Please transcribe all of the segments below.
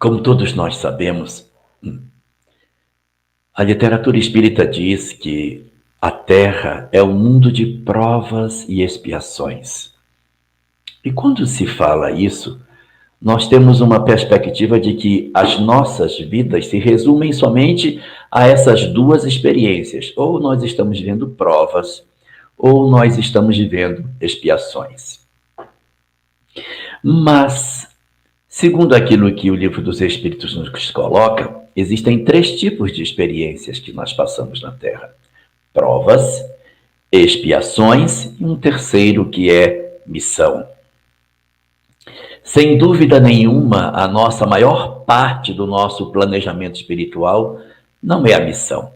Como todos nós sabemos, a literatura espírita diz que a Terra é um mundo de provas e expiações. E quando se fala isso, nós temos uma perspectiva de que as nossas vidas se resumem somente a essas duas experiências. Ou nós estamos vivendo provas, ou nós estamos vivendo expiações. Mas, segundo aquilo que o Livro dos Espíritos nos coloca, existem 3 tipos de experiências que nós passamos na Terra: provas, expiações e um terceiro que é missão. Sem dúvida nenhuma, a maior parte do nosso planejamento espiritual não é a missão.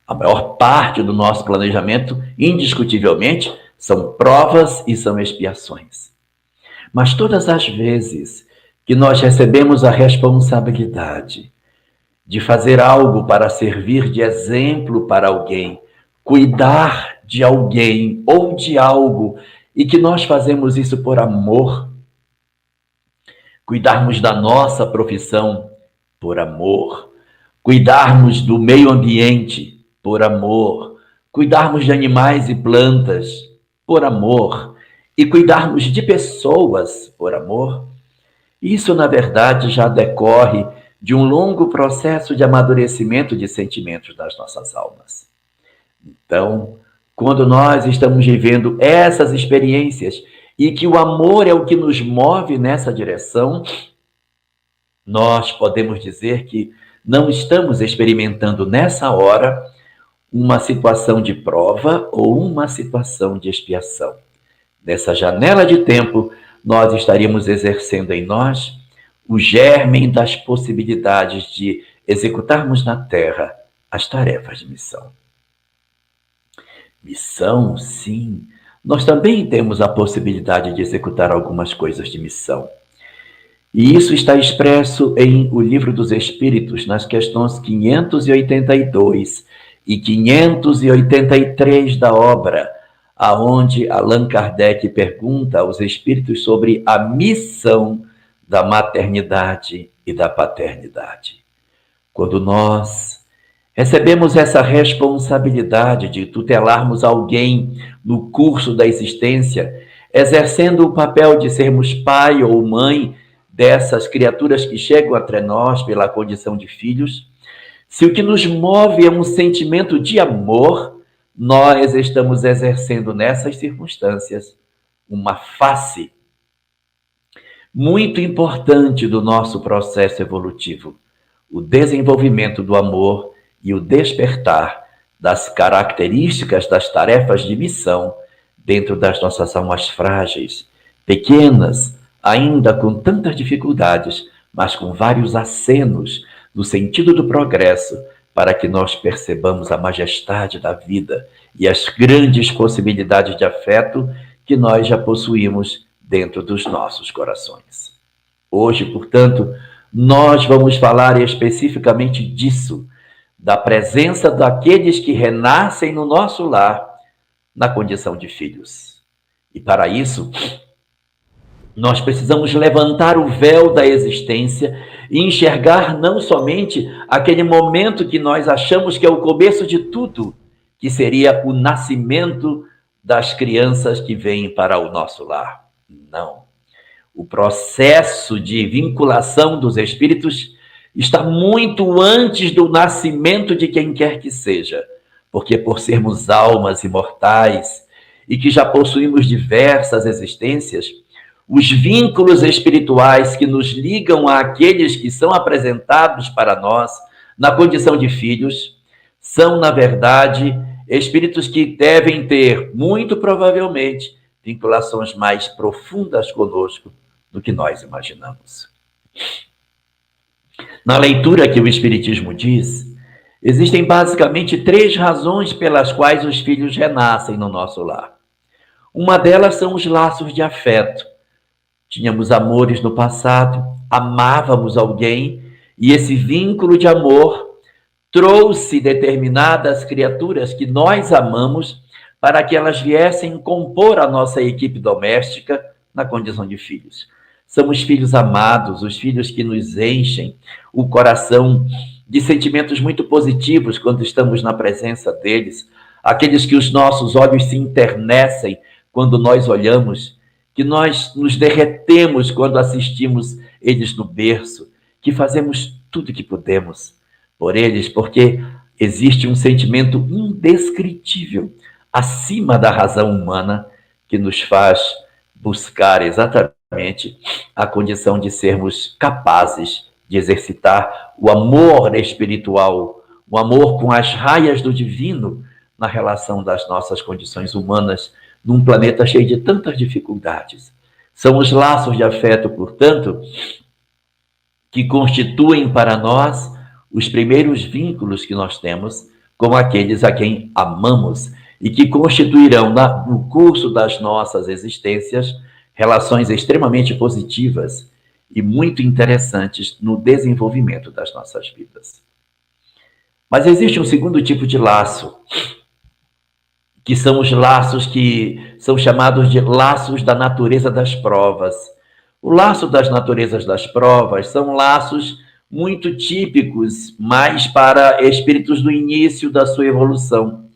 A maior parte do nosso planejamento, indiscutivelmente, são provas e são expiações. Mas todas as vezes que nós recebemos a responsabilidade de fazer algo para servir de exemplo para alguém, cuidar de alguém ou de algo, e que nós fazemos isso por amor, cuidarmos da nossa profissão por amor, cuidarmos do meio ambiente por amor, cuidarmos de animais e plantas por amor e cuidarmos de pessoas por amor, isso, na verdade, já decorre de um longo processo de amadurecimento de sentimentos das nossas almas. Então, quando nós estamos vivendo essas experiências e que o amor é o que nos move nessa direção, nós podemos dizer que não estamos experimentando nessa hora uma situação de prova ou uma situação de expiação. Nessa janela de tempo, nós estaríamos exercendo em nós o germe das possibilidades de executarmos na Terra as tarefas de missão. Missão, sim. Nós também temos a possibilidade de executar algumas coisas de missão. E isso está expresso em O Livro dos Espíritos, nas questões 582 e 583 da obra, aonde Allan Kardec pergunta aos espíritos sobre a missão da maternidade e da paternidade. Quando nós recebemos essa responsabilidade de tutelarmos alguém no curso da existência, exercendo o papel de sermos pai ou mãe dessas criaturas que chegam até nós pela condição de filhos, se o que nos move é um sentimento de amor, nós estamos exercendo nessas circunstâncias uma face muito importante do nosso processo evolutivo, o desenvolvimento do amor e o despertar das características das tarefas de missão dentro das nossas almas frágeis, pequenas, ainda com tantas dificuldades, mas com vários acenos no sentido do progresso, para que nós percebamos a majestade da vida e as grandes possibilidades de afeto que nós já possuímos dentro dos nossos corações. Hoje, portanto, nós vamos falar especificamente disso, da presença daqueles que renascem no nosso lar na condição de filhos. E para isso, nós precisamos levantar o véu da existência e enxergar não somente aquele momento que nós achamos que é o começo de tudo, que seria o nascimento das crianças que vêm para o nosso lar. Não. O processo de vinculação dos espíritos está muito antes do nascimento de quem quer que seja, porque por sermos almas imortais e que já possuímos diversas existências, os vínculos espirituais que nos ligam àqueles que são apresentados para nós na condição de filhos são, na verdade, espíritos que devem ter, muito provavelmente, vinculações mais profundas conosco do que nós imaginamos. Na leitura que o Espiritismo diz, existem basicamente 3 razões pelas quais os filhos renascem no nosso lar. Uma delas são os laços de afeto. Tínhamos amores no passado, amávamos alguém, e esse vínculo de amor trouxe determinadas criaturas que nós amamos para que elas viessem compor a nossa equipe doméstica na condição de filhos. São os filhos amados, os filhos que nos enchem o coração de sentimentos muito positivos quando estamos na presença deles, aqueles que os nossos olhos se enternecem quando nós olhamos, que nós nos derretemos quando assistimos eles no berço, que fazemos tudo o que podemos por eles, porque existe um sentimento indescritível, acima da razão humana, que nos faz buscar exatamente a condição de sermos capazes de exercitar o amor espiritual, o amor com as raias do divino na relação das nossas condições humanas num planeta cheio de tantas dificuldades. São os laços de afeto, portanto, que constituem para nós os primeiros vínculos que nós temos com aqueles a quem amamos e que constituirão, no curso das nossas existências, relações extremamente positivas e muito interessantes no desenvolvimento das nossas vidas. Mas existe um segundo tipo de laço, que são os laços que são chamados de laços da natureza das provas. O laço das naturezas das provas são laços muito típicos, mais para espíritos do início da sua evolução.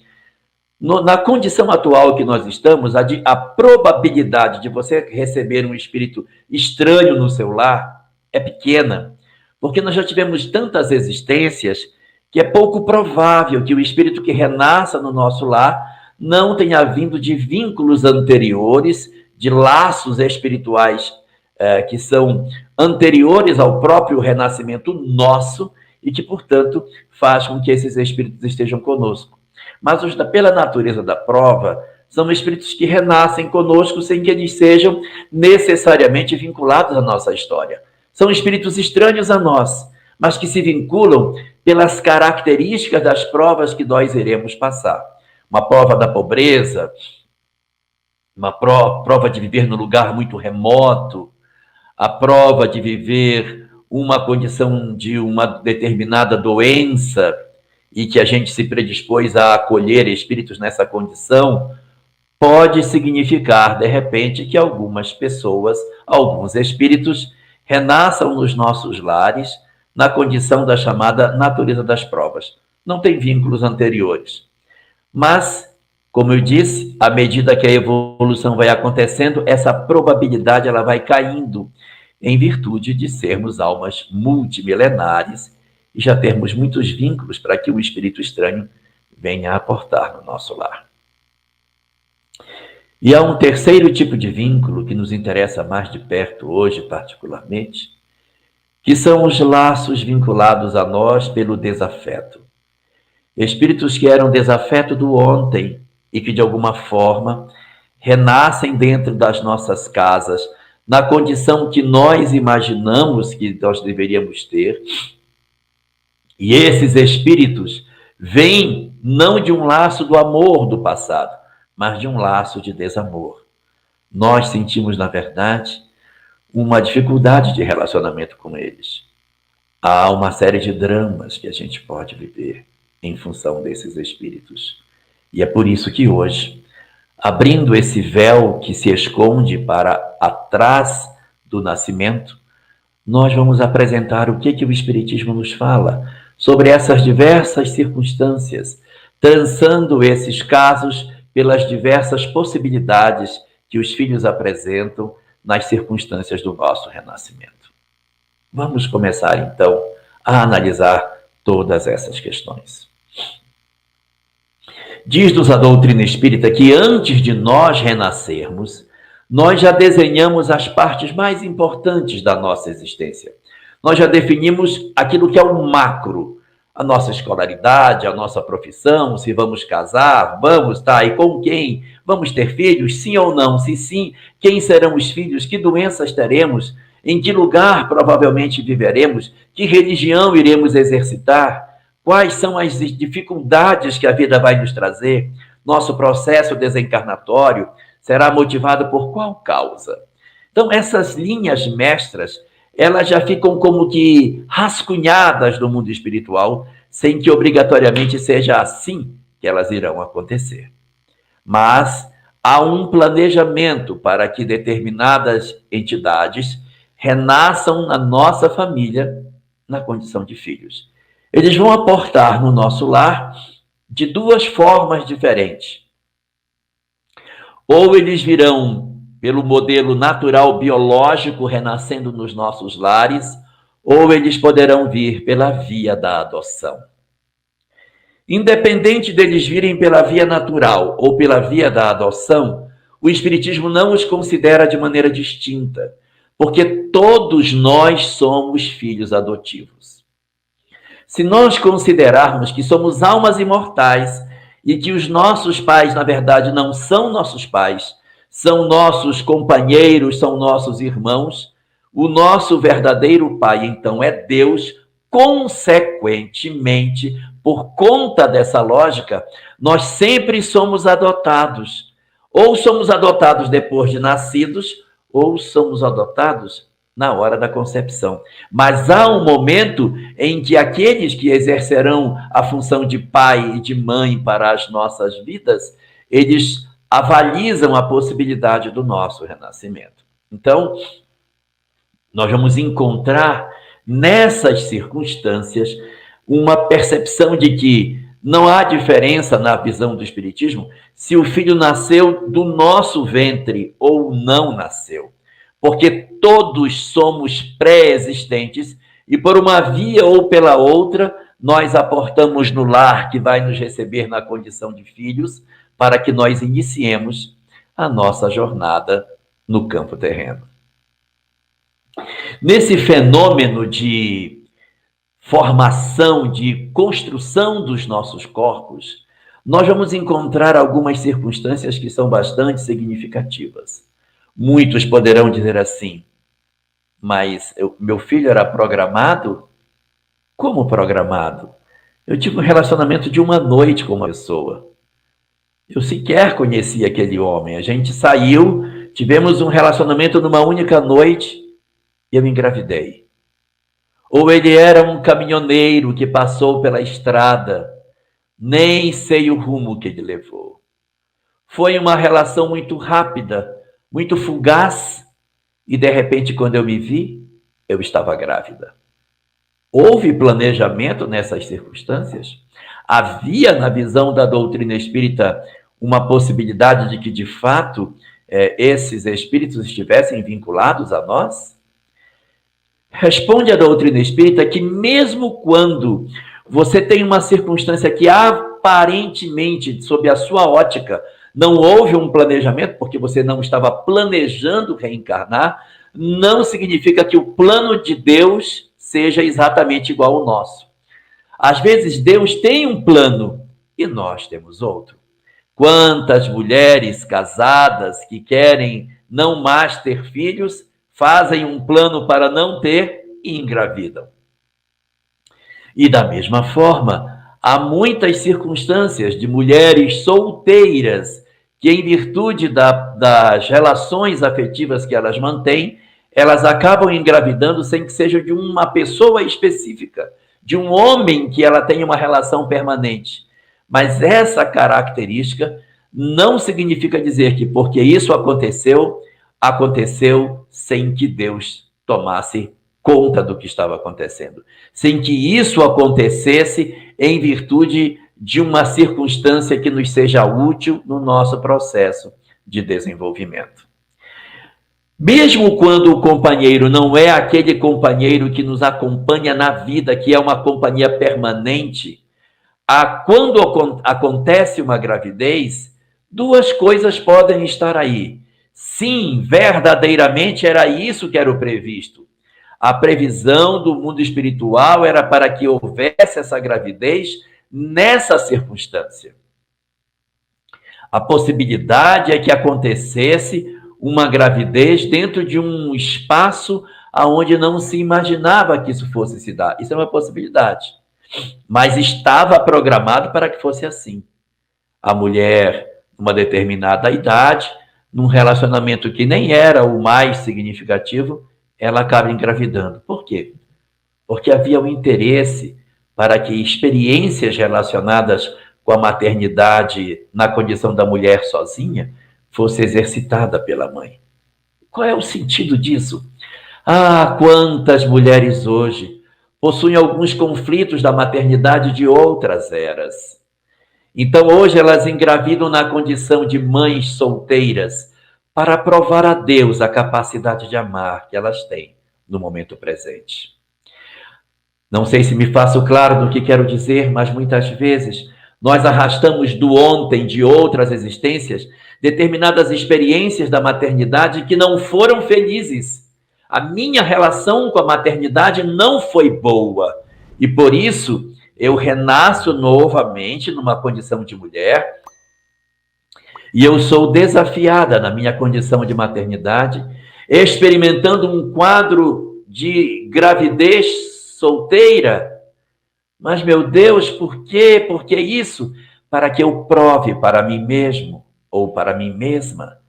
Na condição atual que nós estamos, a probabilidade de você receber um espírito estranho no seu lar é pequena, porque nós já tivemos tantas existências que é pouco provável que o espírito que renasça no nosso lar não tenha vindo de vínculos anteriores, de laços espirituais que são anteriores ao próprio renascimento nosso e que, portanto, faz com que esses espíritos estejam conosco. Mas pela natureza da prova, são espíritos que renascem conosco sem que eles sejam necessariamente vinculados à nossa história. São espíritos estranhos a nós, mas que se vinculam pelas características das provas que nós iremos passar. Uma prova da pobreza, uma prova de viver num lugar muito remoto, a prova de viver uma condição de uma determinada doença e que a gente se predispôs a acolher espíritos nessa condição, pode significar, de repente, que algumas pessoas, alguns espíritos, renasçam nos nossos lares na condição da chamada natureza das provas. Não tem vínculos anteriores. Mas, como eu disse, à medida que a evolução vai acontecendo, essa probabilidade ela vai caindo em virtude de sermos almas multimilenares e já termos muitos vínculos para que o espírito estranho venha aportar no nosso lar. E há um terceiro tipo de vínculo que nos interessa mais de perto hoje, particularmente, que são os laços vinculados a nós pelo desafeto. Espíritos que eram desafeto do ontem e que, de alguma forma, renascem dentro das nossas casas, na condição que nós imaginamos que nós deveríamos ter. E esses espíritos vêm não de um laço do amor do passado, mas de um laço de desamor. Nós sentimos, na verdade, uma dificuldade de relacionamento com eles. Há uma série de dramas que a gente pode viver em função desses espíritos. E é por isso que hoje, abrindo esse véu que se esconde para atrás do nascimento, nós vamos apresentar o que o Espiritismo nos fala sobre essas diversas circunstâncias, trançando esses casos pelas diversas possibilidades que os filhos apresentam nas circunstâncias do nosso renascimento. Vamos começar, então, a analisar todas essas questões. Diz-nos a doutrina espírita que antes de nós renascermos, nós já desenhamos as partes mais importantes da nossa existência. Nós já definimos aquilo que é o macro, a nossa escolaridade, a nossa profissão, se vamos casar, e com quem? Vamos ter filhos, sim ou não? Se sim, quem serão os filhos? Que doenças teremos? Em que lugar provavelmente viveremos? Que religião iremos exercitar? Quais são as dificuldades que a vida vai nos trazer? Nosso processo desencarnatório será motivado por qual causa? Então, essas linhas mestras, elas já ficam como que rascunhadas no mundo espiritual, sem que obrigatoriamente seja assim que elas irão acontecer. Mas há um planejamento para que determinadas entidades renasçam na nossa família na condição de filhos. Eles vão aportar no nosso lar de duas formas diferentes. Ou eles virão pelo modelo natural biológico renascendo nos nossos lares, ou eles poderão vir pela via da adoção. Independente deles virem pela via natural ou pela via da adoção, o Espiritismo não os considera de maneira distinta, porque todos nós somos filhos adotivos. Se nós considerarmos que somos almas imortais e que os nossos pais, na verdade, não são nossos pais, são nossos companheiros, são nossos irmãos, o nosso verdadeiro pai, então, é Deus. Consequentemente, por conta dessa lógica, nós sempre somos adotados. Ou somos adotados depois de nascidos, ou somos adotados na hora da concepção. Mas há um momento em que aqueles que exercerão a função de pai e de mãe para as nossas vidas, eles avalizam a possibilidade do nosso renascimento. Então, nós vamos encontrar nessas circunstâncias uma percepção de que não há diferença na visão do Espiritismo se o filho nasceu do nosso ventre ou não nasceu. Porque todos somos pré-existentes e por uma via ou pela outra, nós aportamos no lar que vai nos receber na condição de filhos para que nós iniciemos a nossa jornada no campo terreno. Nesse fenômeno de formação, de construção dos nossos corpos, nós vamos encontrar algumas circunstâncias que são bastante significativas. Muitos poderão dizer assim, mas meu filho era programado? Como programado? Eu tive um relacionamento de uma noite com uma pessoa. Eu sequer conhecia aquele homem. A gente saiu, tivemos um relacionamento numa única noite e eu engravidei. Ou ele era um caminhoneiro que passou pela estrada, nem sei o rumo que ele levou. Foi uma relação muito rápida, muito fugaz, e de repente, quando eu me vi, eu estava grávida. Houve planejamento nessas circunstâncias? Havia, na visão da doutrina espírita, uma possibilidade de que, de fato, esses espíritos estivessem vinculados a nós? Responde a doutrina espírita que mesmo quando você tem uma circunstância que aparentemente, sob a sua ótica, não houve um planejamento, porque você não estava planejando reencarnar, não significa que o plano de Deus seja exatamente igual ao nosso. Às vezes Deus tem um plano e nós temos outro. Quantas mulheres casadas que querem não mais ter filhos, fazem um plano para não ter e engravidam. E da mesma forma, há muitas circunstâncias de mulheres solteiras que, em virtude das relações afetivas que elas mantêm, elas acabam engravidando sem que seja de uma pessoa específica, de um homem que ela tenha uma relação permanente. Mas essa característica não significa dizer que porque isso aconteceu sem que Deus tomasse conta do que estava acontecendo. Sem que isso acontecesse em virtude de uma circunstância que nos seja útil no nosso processo de desenvolvimento. Mesmo quando o companheiro não é aquele companheiro que nos acompanha na vida, que é uma companhia permanente, quando acontece uma gravidez, duas coisas podem estar aí. Sim, verdadeiramente era isso que era o previsto. A previsão do mundo espiritual era para que houvesse essa gravidez nessa circunstância. A possibilidade é que acontecesse uma gravidez dentro de um espaço onde não se imaginava que isso fosse se dar. Isso é uma possibilidade. Mas estava programado para que fosse assim. A mulher, numa determinada idade, num relacionamento que nem era o mais significativo, ela acaba engravidando. Por quê? Porque havia um interesse para que experiências relacionadas com a maternidade na condição da mulher sozinha fosse exercitada pela mãe. Qual é o sentido disso? Ah, quantas mulheres hoje possuem alguns conflitos da maternidade de outras eras. Então, hoje elas engravidam na condição de mães solteiras para provar a Deus a capacidade de amar que elas têm no momento presente. Não sei se me faço claro no que quero dizer, mas muitas vezes nós arrastamos do ontem de outras existências determinadas experiências da maternidade que não foram felizes. A minha relação com a maternidade não foi boa e por isso eu renasço novamente numa condição de mulher e eu sou desafiada na minha condição de maternidade, experimentando um quadro de gravidez solteira. Mas, meu Deus, por quê? Por que isso? Para que eu prove para mim mesmo ou para mim mesma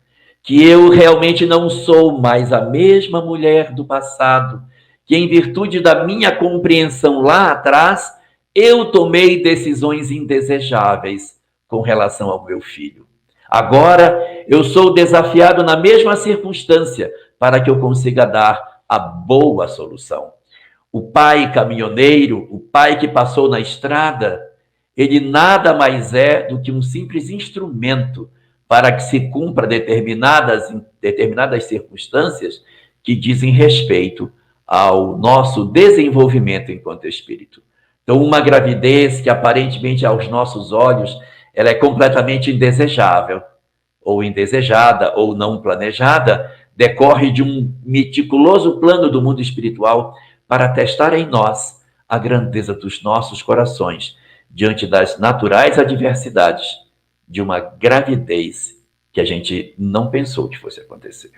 que eu realmente não sou mais a mesma mulher do passado, que em virtude da minha compreensão lá atrás, eu tomei decisões indesejáveis com relação ao meu filho. Agora eu sou desafiado na mesma circunstância para que eu consiga dar a boa solução. O pai caminhoneiro, o pai que passou na estrada, ele nada mais é do que um simples instrumento para que se cumpra determinadas circunstâncias que dizem respeito ao nosso desenvolvimento enquanto espírito. Então, uma gravidez que aparentemente aos nossos olhos ela é completamente indesejável, ou indesejada, ou não planejada, decorre de um meticuloso plano do mundo espiritual para testar em nós a grandeza dos nossos corações diante das naturais adversidades de uma gravidez que a gente não pensou que fosse acontecer.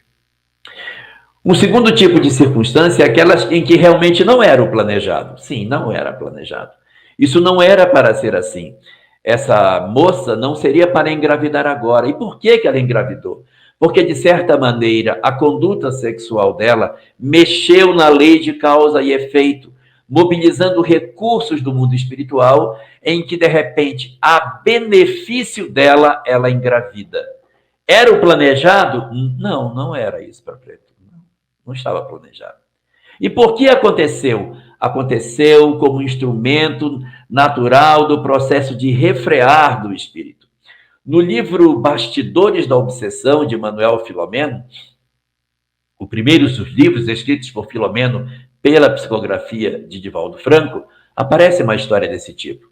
Um segundo tipo de circunstância é aquelas em que realmente não era o planejado. Sim, não era planejado. Isso não era para ser assim. Essa moça não seria para engravidar agora. E por que ela engravidou? Porque, de certa maneira, a conduta sexual dela mexeu na lei de causa e efeito, mobilizando recursos do mundo espiritual em que, de repente, a benefício dela, ela engravida. Era o planejado? Não, não era isso para Preto. Não estava planejado. E por que aconteceu? Aconteceu como instrumento natural do processo de refrear do espírito. No livro Bastidores da Obsessão, de Manuel Filomeno, o primeiro dos livros escritos por Filomeno pela psicografia de Divaldo Franco, aparece uma história desse tipo,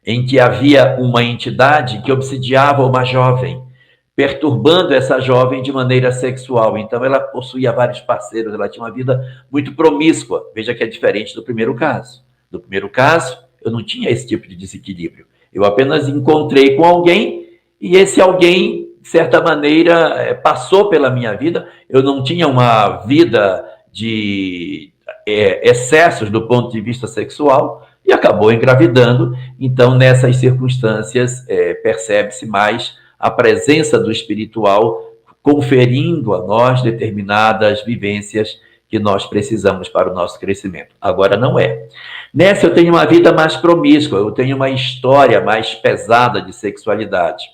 em que havia uma entidade que obsidiava uma jovem, perturbando essa jovem de maneira sexual. Então, ela possuía vários parceiros, ela tinha uma vida muito promíscua. Veja que é diferente do primeiro caso. No primeiro caso, eu não tinha esse tipo de desequilíbrio. Eu apenas encontrei com alguém e esse alguém, de certa maneira, passou pela minha vida. Eu não tinha uma vida de excessos do ponto de vista sexual e acabou engravidando. Então, nessas circunstâncias, percebe-se mais a presença do espiritual conferindo a nós determinadas vivências que nós precisamos para o nosso crescimento. Agora não é. Nessa eu tenho uma vida mais promíscua, eu tenho uma história mais pesada de sexualidade.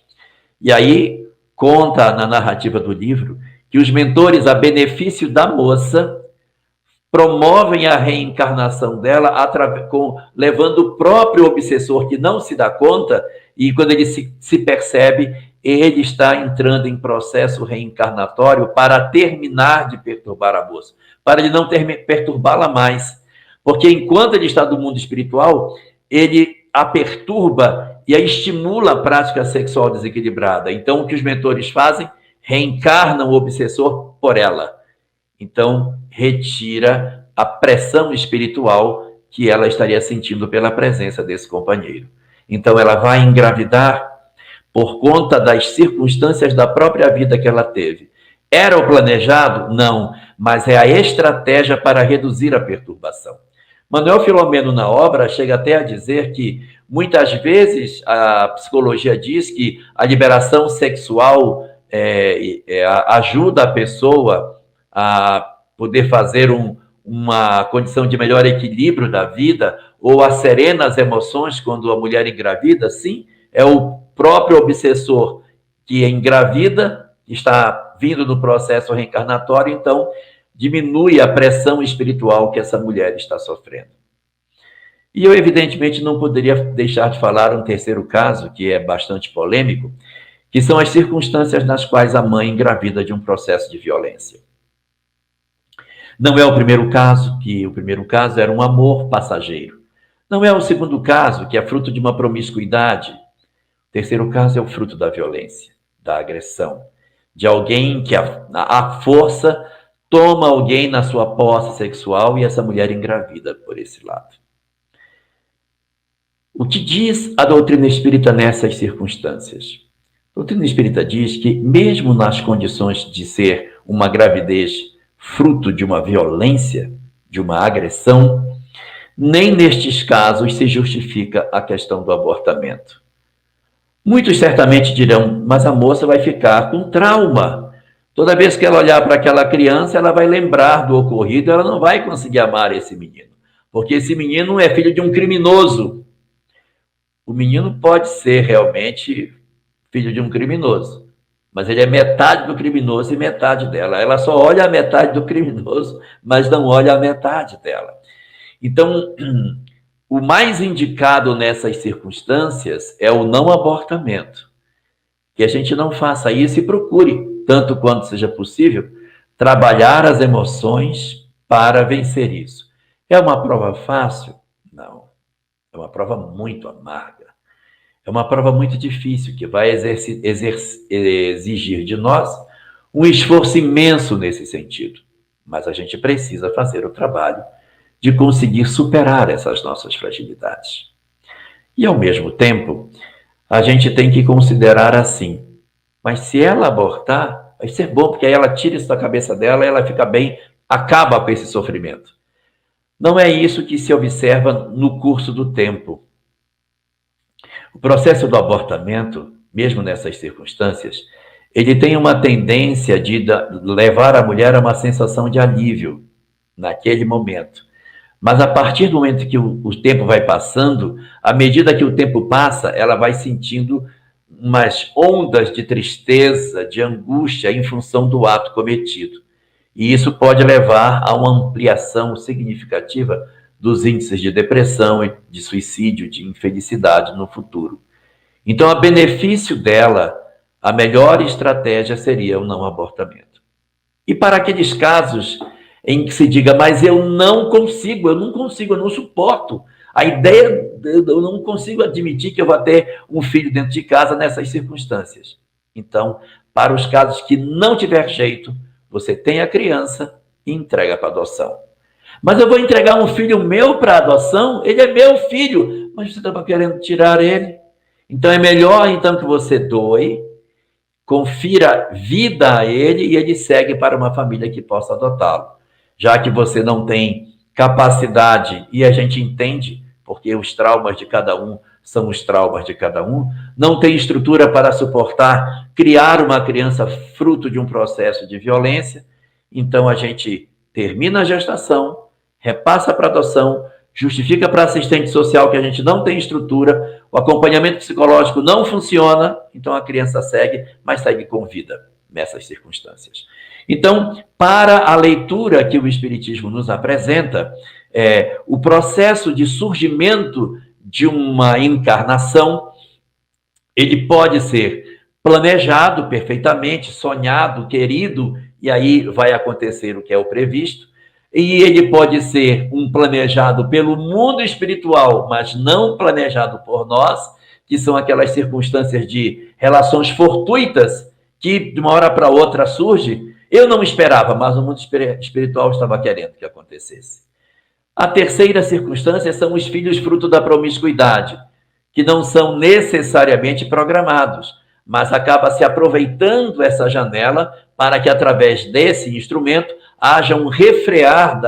E aí conta na narrativa do livro que os mentores, a benefício da moça, promovem a reencarnação dela levando o próprio obsessor que não se dá conta, e quando ele se percebe, ele está entrando em processo reencarnatório para terminar de perturbar a moça, para ele não perturbá-la mais. Porque enquanto ele está no mundo espiritual, ele a perturba e a estimula a prática sexual desequilibrada. Então, o que os mentores fazem? Reencarnam o obsessor por ela. Então, retira a pressão espiritual que ela estaria sentindo pela presença desse companheiro. Então, ela vai engravidar por conta das circunstâncias da própria vida que ela teve. Era o planejado? Não, mas é a estratégia para reduzir a perturbação. Manuel Filomeno, na obra, chega até a dizer que, muitas vezes, a psicologia diz que a liberação sexual ajuda a pessoa a poder fazer uma condição de melhor equilíbrio da vida, ou acerena as emoções quando a mulher engravida. Sim, é o próprio obsessor que engravida, está vindo do processo reencarnatório, então diminui a pressão espiritual que essa mulher está sofrendo. E eu, evidentemente, não poderia deixar de falar um terceiro caso, que é bastante polêmico, que são as circunstâncias nas quais a mãe engravida de um processo de violência. Não é o primeiro caso, que o primeiro caso era um amor passageiro. Não é o segundo caso, que é fruto de uma promiscuidade. O terceiro caso é o fruto da violência, da agressão, de alguém que a força toma alguém na sua posse sexual e essa mulher engravida por esse lado. O que diz a doutrina espírita nessas circunstâncias? A doutrina espírita diz que, mesmo nas condições de ser uma gravidez fruto de uma violência, de uma agressão, nem nestes casos se justifica a questão do abortamento. Muitos certamente dirão, mas a moça vai ficar com trauma. Toda vez que ela olhar para aquela criança, ela vai lembrar do ocorrido, ela não vai conseguir amar esse menino, porque esse menino é filho de um criminoso. O menino pode ser realmente filho de um criminoso, mas ele é metade do criminoso e metade dela. Ela só olha a metade do criminoso, mas não olha a metade dela. Então, o mais indicado nessas circunstâncias é o não abortamento. Que a gente não faça isso e procure, tanto quanto seja possível, trabalhar as emoções para vencer isso. É uma prova fácil? Não. É uma prova muito amarga. É uma prova muito difícil, que vai exigir de nós um esforço imenso nesse sentido. Mas a gente precisa fazer o trabalho de conseguir superar essas nossas fragilidades. E, ao mesmo tempo, a gente tem que considerar assim, mas se ela abortar, vai ser bom, porque aí ela tira isso da cabeça dela, ela fica bem, acaba com esse sofrimento. Não é isso que se observa no curso do tempo. O processo do abortamento, mesmo nessas circunstâncias, ele tem uma tendência de levar a mulher a uma sensação de alívio naquele momento. Mas a partir do momento que o tempo vai passando, à medida que o tempo passa, ela vai sentindo umas ondas de tristeza, de angústia em função do ato cometido. E isso pode levar a uma ampliação significativa dos índices de depressão, de suicídio, de infelicidade no futuro. Então, a benefício dela, a melhor estratégia seria o não abortamento. E para aqueles casos em que se diga, mas eu não consigo, eu não suporto. A ideia, eu não consigo admitir que eu vá ter um filho dentro de casa nessas circunstâncias. Então, para os casos que não tiver jeito, você tem a criança e entrega para adoção. Mas eu vou entregar um filho meu para adoção? Ele é meu filho, mas você estava querendo tirar ele. Então, é melhor então que você doe, confira vida a ele e ele segue para uma família que possa adotá-lo. Já que você não tem capacidade, e a gente entende, porque os traumas de cada um são os traumas de cada um, não tem estrutura para suportar criar uma criança fruto de um processo de violência, então a gente termina a gestação, repassa para adoção, justifica para assistente social que a gente não tem estrutura, o acompanhamento psicológico não funciona, então a criança segue, mas segue com vida nessas circunstâncias. Então, para a leitura que o Espiritismo nos apresenta, o processo de surgimento de uma encarnação, ele pode ser planejado perfeitamente, sonhado, querido, e aí vai acontecer o que é o previsto, e ele pode ser um planejado pelo mundo espiritual, mas não planejado por nós, que são aquelas circunstâncias de relações fortuitas que de uma hora para outra surge. Eu não esperava, mas o mundo espiritual estava querendo que acontecesse. A terceira circunstância são os filhos fruto da promiscuidade, que não são necessariamente programados, mas acaba se aproveitando essa janela para que, através desse instrumento, haja um refrear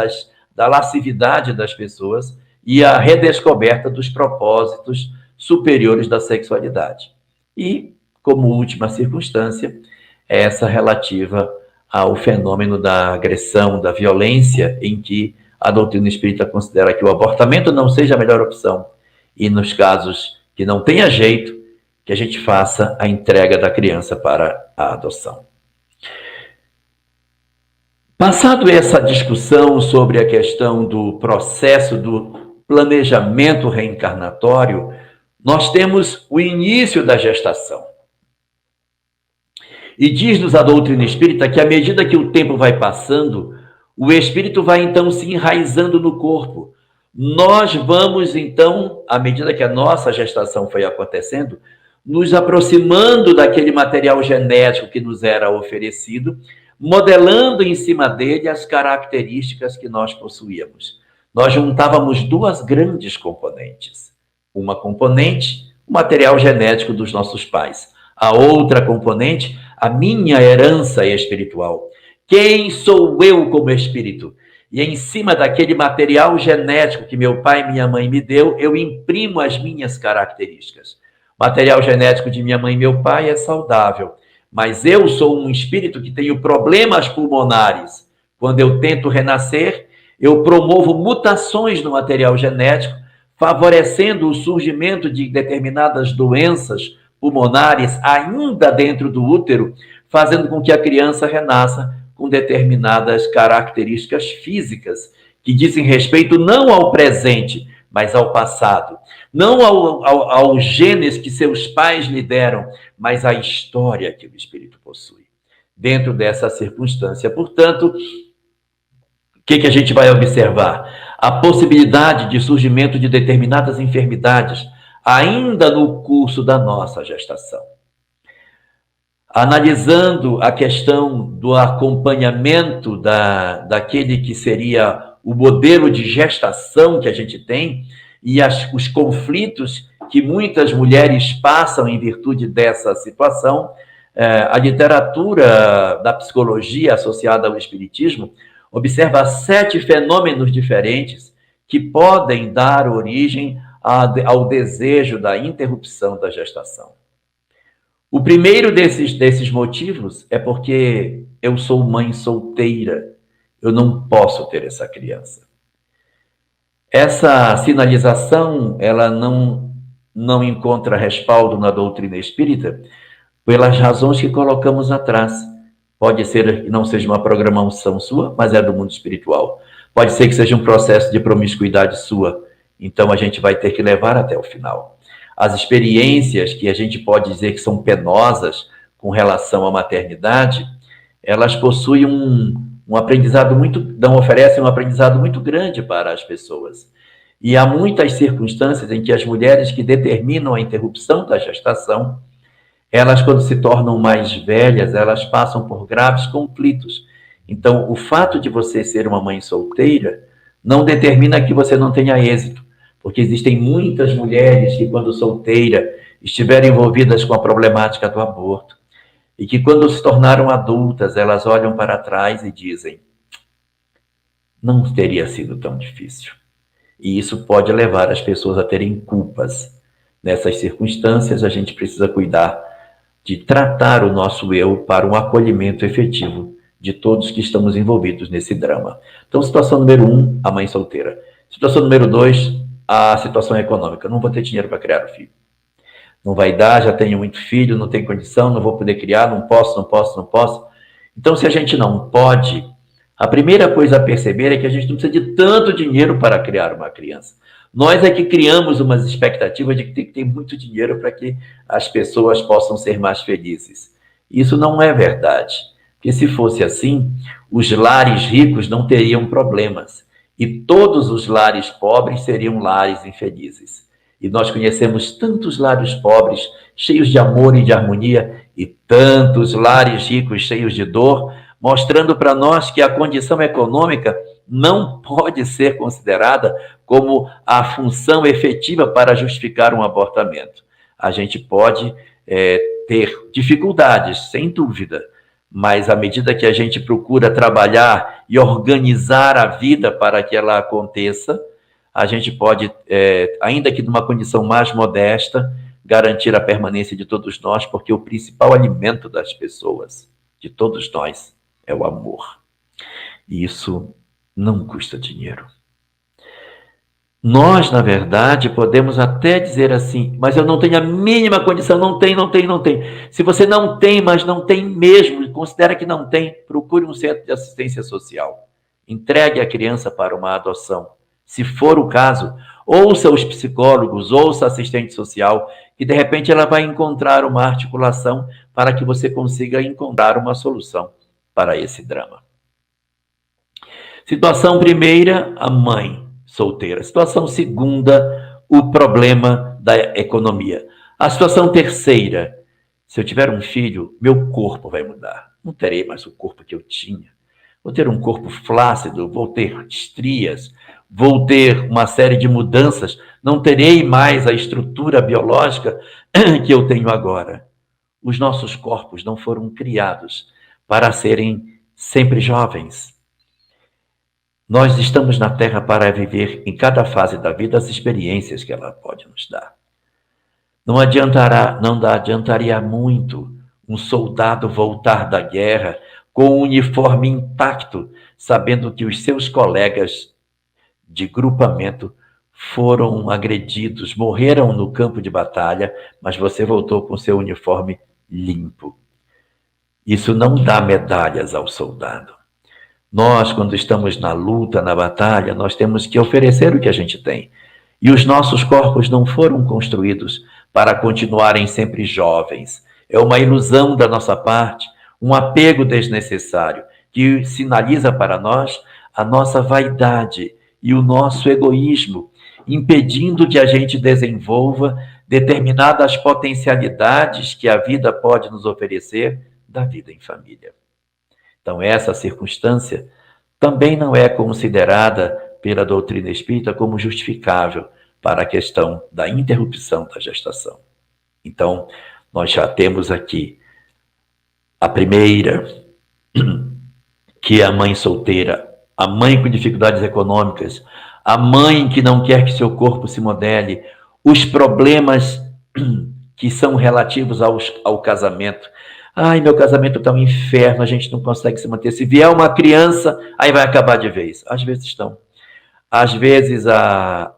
da lascividade das pessoas e a redescoberta dos propósitos superiores da sexualidade. E, como última circunstância, essa relativa ao fenômeno da agressão, da violência, em que a doutrina espírita considera que o abortamento não seja a melhor opção e, nos casos que não tenha jeito, que a gente faça a entrega da criança para a adoção. Passado essa discussão sobre a questão do processo do planejamento reencarnatório, nós temos o início da gestação. E diz-nos a doutrina espírita que à medida que o tempo vai passando, o espírito vai então se enraizando no corpo. Nós vamos então, à medida que a nossa gestação foi acontecendo, nos aproximando daquele material genético que nos era oferecido, modelando em cima dele as características que nós possuíamos. Nós juntávamos duas grandes componentes. Uma componente, o material genético dos nossos pais. A outra componente, a minha herança espiritual. Quem sou eu como espírito? E em cima daquele material genético que meu pai e minha mãe me deu, eu imprimo as minhas características. O material genético de minha mãe e meu pai é saudável, mas eu sou um espírito que tenho problemas pulmonares. Quando eu tento renascer, eu promovo mutações no material genético, favorecendo o surgimento de determinadas doenças pulmonares ainda dentro do útero, fazendo com que a criança renasça com determinadas características físicas que dizem respeito não ao presente, mas ao passado. Não aos genes que seus pais lhe deram, mas à história que o espírito possui. Dentro dessa circunstância, portanto, o que a gente vai observar? A possibilidade de surgimento de determinadas enfermidades ainda no curso da nossa gestação. Analisando a questão do acompanhamento daquele que seria o modelo de gestação que a gente tem e os conflitos que muitas mulheres passam em virtude dessa situação, a literatura da psicologia associada ao espiritismo observa 7 fenômenos diferentes que podem dar origem ao desejo da interrupção da gestação. O primeiro desses motivos é porque eu sou mãe solteira, eu não posso ter essa criança. Essa sinalização, ela não encontra respaldo na doutrina espírita pelas razões que colocamos atrás. Pode ser que não seja uma programação sua, mas é do mundo espiritual. Pode ser que seja um processo de promiscuidade sua, então a gente vai ter que levar até o final. As experiências que a gente pode dizer que são penosas com relação à maternidade, elas possuem um aprendizado não oferecem um aprendizado muito grande para as pessoas. E há muitas circunstâncias em que as mulheres que determinam a interrupção da gestação, elas, quando se tornam mais velhas, elas passam por graves conflitos. Então, o fato de você ser uma mãe solteira não determina que você não tenha êxito, porque existem muitas mulheres que, quando solteira, estiveram envolvidas com a problemática do aborto, e que, quando se tornaram adultas, elas olham para trás e dizem: não teria sido tão difícil. E isso pode levar as pessoas a terem culpas. Nessas circunstâncias, a gente precisa cuidar de tratar o nosso eu para um acolhimento efetivo de todos que estamos envolvidos nesse drama. Então, situação número 1, a mãe solteira. Situação número 2, a situação econômica. Não vou ter dinheiro para criar o filho. Não vai dar, já tenho muito filho, não tenho condição, não vou poder criar, não posso. Então, se a gente não pode, a primeira coisa a perceber é que a gente não precisa de tanto dinheiro para criar uma criança. Nós é que criamos umas expectativas de que tem que ter muito dinheiro para que as pessoas possam ser mais felizes. Isso não é verdade. Porque se fosse assim, os lares ricos não teriam problemas. E todos os lares pobres seriam lares infelizes. E nós conhecemos tantos lares pobres, cheios de amor e de harmonia, e tantos lares ricos, cheios de dor, mostrando para nós que a condição econômica não pode ser considerada como a função efetiva para justificar um abortamento. A gente pode ter dificuldades, sem dúvida, mas à medida que a gente procura trabalhar e organizar a vida para que ela aconteça, a gente pode, ainda que numa condição mais modesta, garantir a permanência de todos nós, porque o principal alimento das pessoas, de todos nós, é o amor. E isso não custa dinheiro. Nós, na verdade, podemos até dizer assim, mas eu não tenho a mínima condição, não tem, não tem, não tem. Se você não tem, mas não tem mesmo, considera que não tem, procure um centro de assistência social. Entregue a criança para uma adoção. Se for o caso, ouça os psicólogos, ouça a assistente social, que de repente ela vai encontrar uma articulação para que você consiga encontrar uma solução para esse drama. Situação primeira, a mãe solteira. Situação segunda, o problema da economia. A situação terceira, se eu tiver um filho, meu corpo vai mudar. Não terei mais o corpo que eu tinha. Vou ter um corpo flácido, vou ter estrias, vou ter uma série de mudanças. Não terei mais a estrutura biológica que eu tenho agora. Os nossos corpos não foram criados para serem sempre jovens. Nós estamos na Terra para viver em cada fase da vida as experiências que ela pode nos dar. Não adiantaria muito um soldado voltar da guerra com o uniforme intacto, sabendo que os seus colegas de grupamento foram agredidos, morreram no campo de batalha, mas você voltou com seu uniforme limpo. Isso não dá medalhas ao soldado. Nós, quando estamos na luta, na batalha, nós temos que oferecer o que a gente tem. E os nossos corpos não foram construídos para continuarem sempre jovens. É uma ilusão da nossa parte, um apego desnecessário, que sinaliza para nós a nossa vaidade e o nosso egoísmo, impedindo que a gente desenvolva determinadas potencialidades que a vida pode nos oferecer da vida em família. Então, essa circunstância também não é considerada pela doutrina espírita como justificável para a questão da interrupção da gestação. Então, nós já temos aqui a primeira, que é a mãe solteira, a mãe com dificuldades econômicas, a mãe que não quer que seu corpo se modele, os problemas que são relativos ao casamento. Ai, meu casamento está um inferno, a gente não consegue se manter. Se vier uma criança, aí vai acabar de vez. Às vezes estão. Às vezes a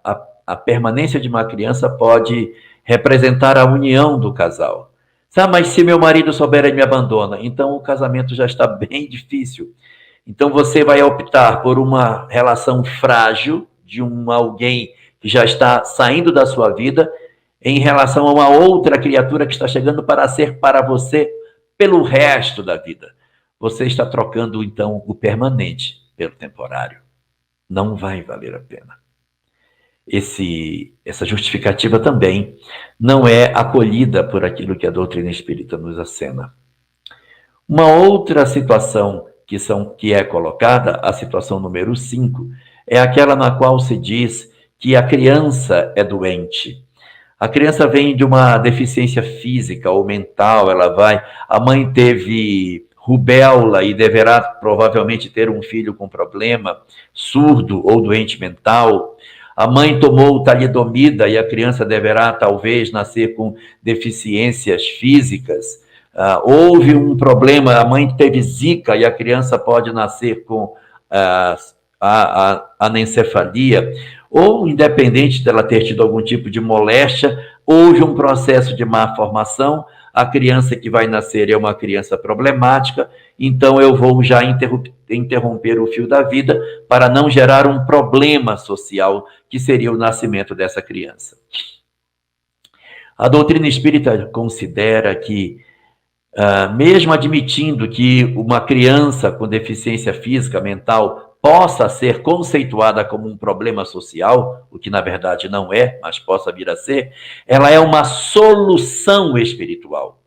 permanência de uma criança pode representar a união do casal. Sabe, mas se meu marido souber, ele me abandona. Então o casamento já está bem difícil. Então você vai optar por uma relação frágil de alguém que já está saindo da sua vida em relação a uma outra criatura que está chegando para ser para você pelo resto da vida. Você está trocando, então, o permanente pelo temporário. Não vai valer a pena. Essa justificativa também não é acolhida por aquilo que a doutrina espírita nos acena. Uma outra situação que é colocada, a situação número 5, é aquela na qual se diz que a criança é doente. A criança vem de uma deficiência física ou mental, a mãe teve rubéola e deverá provavelmente ter um filho com problema, surdo ou doente mental. A mãe tomou talidomida e a criança deverá talvez nascer com deficiências físicas. Houve um problema, a mãe teve zika e a criança pode nascer com anencefalia. Ou, independente dela ter tido algum tipo de moléstia, houve um processo de má formação, a criança que vai nascer é uma criança problemática, então eu vou já interromper o fio da vida para não gerar um problema social, que seria o nascimento dessa criança. A doutrina espírita considera que, mesmo admitindo que uma criança com deficiência física, mental, possa ser conceituada como um problema social, o que na verdade não é, mas possa vir a ser, ela é uma solução espiritual.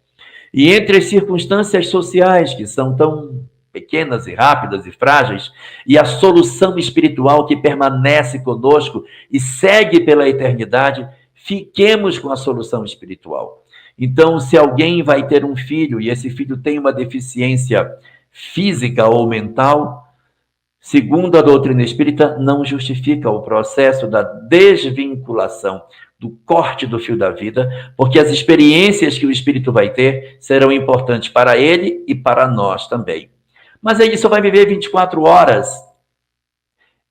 E entre as circunstâncias sociais, que são tão pequenas e rápidas e frágeis, e a solução espiritual que permanece conosco e segue pela eternidade, fiquemos com a solução espiritual. Então, se alguém vai ter um filho e esse filho tem uma deficiência física ou mental, segundo a doutrina espírita, não justifica o processo da desvinculação, do corte do fio da vida, porque as experiências que o espírito vai ter serão importantes para ele e para nós também. Mas ele só vai viver 24 horas.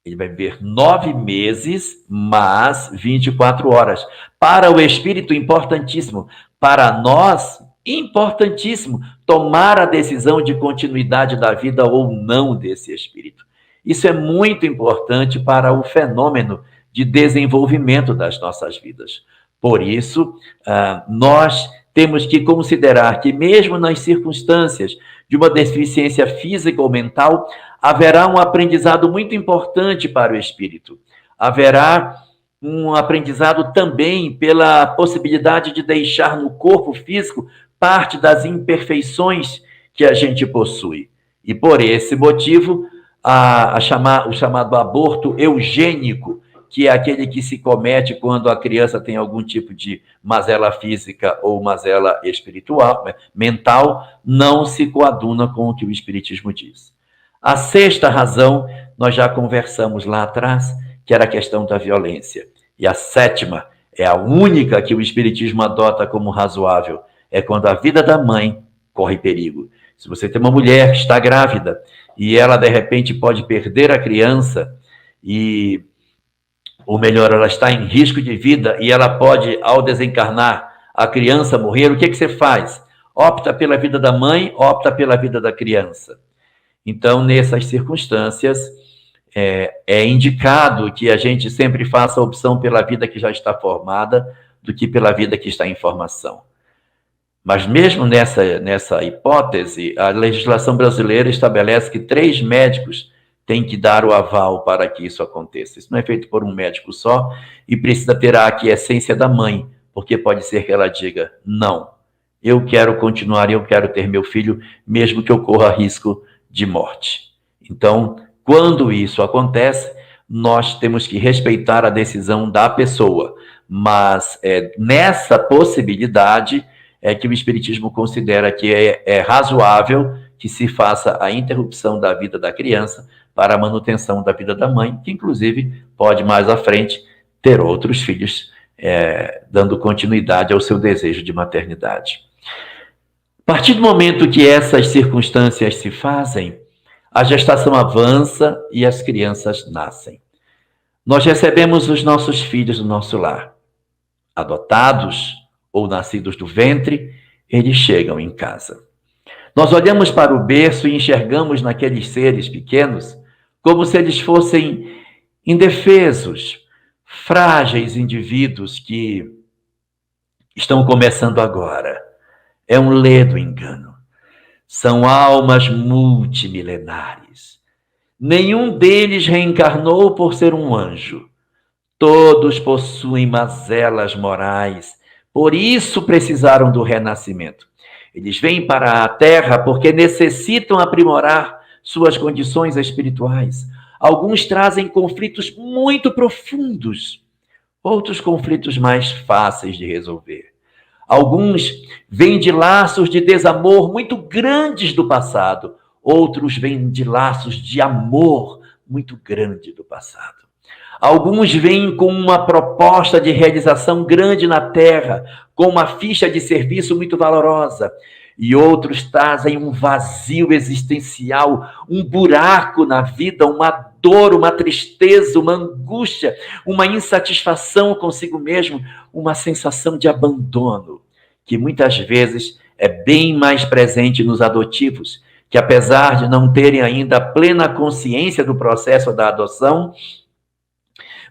Ele vai viver 9 meses, mas 24 horas. Para o espírito, importantíssimo. Para nós, importantíssimo tomar a decisão de continuidade da vida ou não desse espírito. Isso é muito importante para o fenômeno de desenvolvimento das nossas vidas. Por isso, nós temos que considerar que, mesmo nas circunstâncias de uma deficiência física ou mental, haverá um aprendizado muito importante para o espírito. Haverá um aprendizado também pela possibilidade de deixar no corpo físico parte das imperfeições que a gente possui. E por esse motivo, o chamado aborto eugênico, que é aquele que se comete quando a criança tem algum tipo de mazela física ou mazela espiritual, mental, não se coaduna com o que o Espiritismo diz. A sexta razão, nós já conversamos lá atrás, que era a questão da violência. E a sétima, é a única que o Espiritismo adota como razoável, é quando a vida da mãe corre perigo. Se você tem uma mulher que está grávida e ela, de repente, pode perder a criança, ou melhor, ela está em risco de vida e ela pode, ao desencarnar, a criança morrer, o que você faz? Opta pela vida da mãe, opta pela vida da criança. Então, nessas circunstâncias, é indicado que a gente sempre faça a opção pela vida que já está formada do que pela vida que está em formação. Mas mesmo nessa hipótese, a legislação brasileira estabelece que 3 médicos têm que dar o aval para que isso aconteça. Isso não é feito por um médico só e precisa ter a aquiescência da mãe, porque pode ser que ela diga, não, eu quero continuar, eu quero ter meu filho, mesmo que eu corra risco de morte. Então, quando isso acontece, nós temos que respeitar a decisão da pessoa, mas nessa possibilidade é que o Espiritismo considera que é razoável que se faça a interrupção da vida da criança para a manutenção da vida da mãe, que inclusive pode mais à frente ter outros filhos, dando continuidade ao seu desejo de maternidade. A partir do momento que essas circunstâncias se fazem, a gestação avança e as crianças nascem. Nós recebemos os nossos filhos no nosso lar. Adotados ou nascidos do ventre, eles chegam em casa. Nós olhamos para o berço e enxergamos naqueles seres pequenos como se eles fossem indefesos, frágeis indivíduos que estão começando agora. É um ledo engano. São almas multimilenares. Nenhum deles reencarnou por ser um anjo. Todos possuem mazelas morais, por isso precisaram do renascimento. Eles vêm para a Terra porque necessitam aprimorar suas condições espirituais. Alguns trazem conflitos muito profundos, outros conflitos mais fáceis de resolver. Alguns vêm de laços de desamor muito grandes do passado, outros vêm de laços de amor muito grande do passado. Alguns vêm com uma proposta de realização grande na Terra, com uma ficha de serviço muito valorosa, e outros trazem um vazio existencial, um buraco na vida, uma dor, uma tristeza, uma angústia, uma insatisfação consigo mesmo, uma sensação de abandono, que muitas vezes é bem mais presente nos adotivos, que apesar de não terem ainda plena consciência do processo da adoção,